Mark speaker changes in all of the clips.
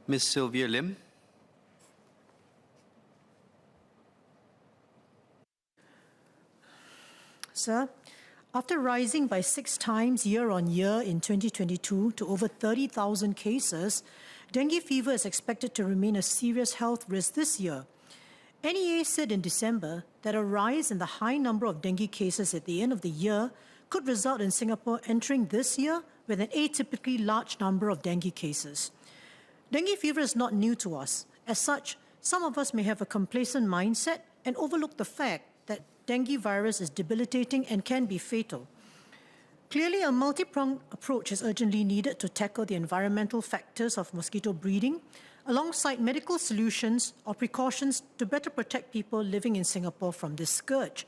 Speaker 1: Ms. Sylvia Lim.
Speaker 2: Sir, after rising by 6 times year on year in 2022 to over 30,000 cases, dengue fever is expected to remain a serious health risk this year. NEA said in December that a rise in the high number of dengue cases at the end of the year could result in Singapore entering this year with an atypically large number of dengue cases. Dengue fever is not new to us. As such, some of us may have a complacent mindset and overlook the fact that dengue virus is debilitating and can be fatal. Clearly, a multi-pronged approach is urgently needed to tackle the environmental factors of mosquito breeding, alongside medical solutions or precautions to better protect people living in Singapore from this scourge.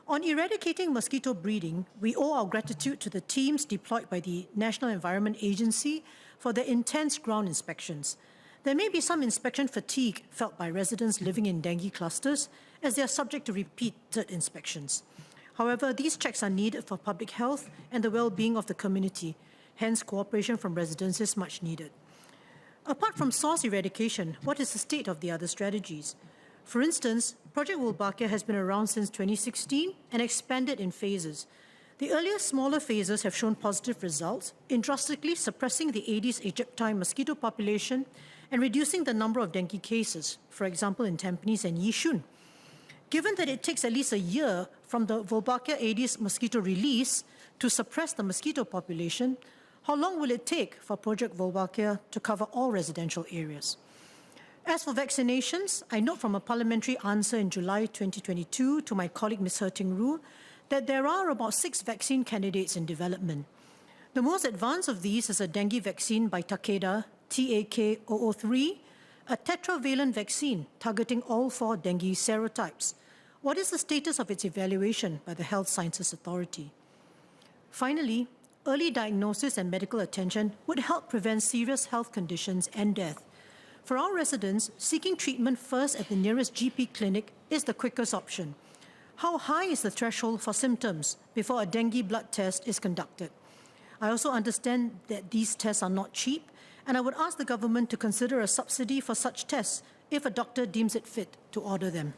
Speaker 2: On eradicating mosquito breeding, we owe our gratitude to the teams deployed by the National Environment Agency for their intense ground inspections. There may be some inspection fatigue felt by residents living in dengue clusters as they are subject to repeated inspections. However, these checks are needed for public health and the well-being of the community. Hence, cooperation from residents is much needed. Apart from source eradication, what is the state of the other strategies? For instance, Project Wolbachia has been around since 2016 and expanded in phases. The earlier smaller phases have shown positive results in drastically suppressing the Aedes aegypti mosquito population and reducing the number of dengue cases, for example in Tampines and Yishun. Given that it takes at least a year from the Wolbachia Aedes mosquito release to suppress the mosquito population, how long will it take for Project Wolbachia to cover all residential areas? As for vaccinations, I note from a parliamentary answer in July 2022 to my colleague Ms. Herting-Roo that there are about 6 vaccine candidates in development. The most advanced of these is a dengue vaccine by Takeda, TAK-003, a tetravalent vaccine targeting all 4 dengue serotypes. What is the status of its evaluation by the Health Sciences Authority? Finally, early diagnosis and medical attention would help prevent serious health conditions and death. For our residents, seeking treatment first at the nearest GP clinic is the quickest option. How high is the threshold for symptoms before a dengue blood test is conducted? I also understand that these tests are not cheap, and I would ask the government to consider a subsidy for such tests if a doctor deems it fit to order them.